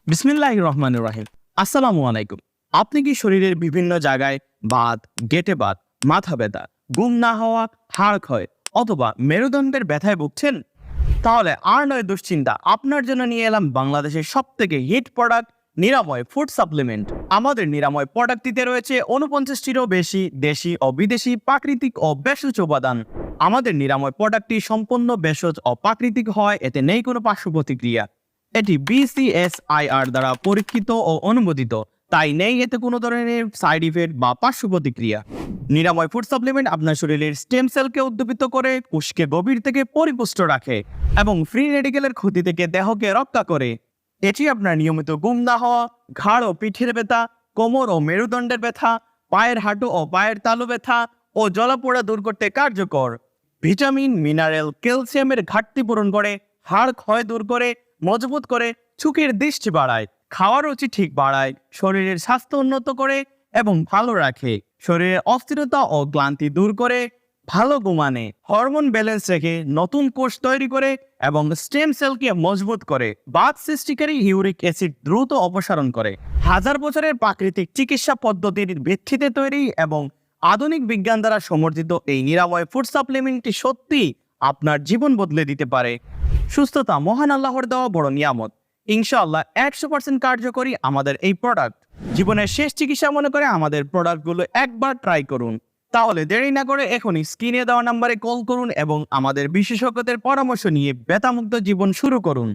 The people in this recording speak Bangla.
বিসমিল্লাহির রহমানির রহিম। আসসালামু আলাইকুম। আপনি কি শরীরের বিভিন্ন জায়গায় বাত, গেটে বাত, মাথা ব্যথা, ঘুম না হওয়া, হাড় ক্ষয় অথবা মেরুদণ্ডের ব্যথায় ভুগছেন? তাহলে আর নয় দুশ্চিন্তা, আপনার জন্য নিয়ে এলাম বাংলাদেশের সবথেকে হিট প্রোডাক্ট নিরাময় ফুড সাপ্লিমেন্ট। আমাদের নিরাময় প্রোডাক্টটিতে রয়েছে 49টিরও বেশি দেশি ও বিদেশি প্রাকৃতিক ও ভেষজ উপাদান। আমাদের নিরাময় প্রোডাক্টটি সম্পূর্ণ ভেষজ ও প্রাকৃতিক হয়, এতে নেই কোনো পার্শ্ব প্রতিক্রিয়া। এটি BCSIR দ্বারা পরীক্ষিত ও অনুমোদিত, তাই নেই এতে কোনো ধরনের সাইড ইফেক্ট বা পার্শ্ব প্রতিক্রিয়া। নিরাময় ফুড সাপ্লিমেন্ট আপনার শরীরের স্টেম সেলকে উদ্দীপিত করে, কোষকে গভীর থেকে পরিপুষ্ট রাখে এবং ফ্রি রেডিকেলের ক্ষতি থেকে দেহকে রক্ষা করে। এটি আপনার নিয়মিত ঘুম না হওয়া, ঘাড় ও পিঠের ব্যথা, কোমর ও মেরুদণ্ডের ব্যথা, পায়ের হাঁটু ও পায়ের তালু ব্যথা ও জলাপোড়া দূর করতে কার্যকর। ভিটামিন, মিনারেল, ক্যালসিয়ামের ঘাটতি পূরণ করে, হাড় ক্ষয় দূর করে, মজবুত করে, চোখের দৃষ্টি বাড়ায়, খাওয়ার রুচি ঠিক বাড়ায়, শরীরের স্বাস্থ্য উন্নত করে এবং ভালো রাখে, শরীরের অস্থিরতা ও ক্লান্তি দূর করে, ভালো ঘুমানে, হরমোন ব্যালেন্স রেখে, নতুন কোষ তৈরি করে এবং স্টেম সেলকে মজবুত করে, বাত সৃষ্টিকারী ইউরিক অ্যাসিড দ্রুত অপসারণ করে। হাজার বছরের প্রাকৃতিক চিকিৎসা পদ্ধতির ভিত্তিতে তৈরি এবং আধুনিক বিজ্ঞান দ্বারা সমর্থিত এই নিরাময় ফুড সাপ্লিমেন্টটি সত্যি আপনার জীবন বদলে দিতে পারে। সুস্থতা মহান আল্লাহর দেওয়া বড় নিয়ামত। ইনশাআল্লাহ 100% কার্যকরী আমাদের এই প্রোডাক্ট। জীবনের শেষ চিকিৎসা মনে করে আমাদের প্রোডাক্টগুলো একবার ট্রাই করুন। তাহলে দেরি না করে এখনই স্ক্রিনে দেওয়া নাম্বারে কল করুন এবং আমাদের বিশেষজ্ঞদের পরামর্শ নিয়ে ব্যথামুক্ত জীবন শুরু করুন।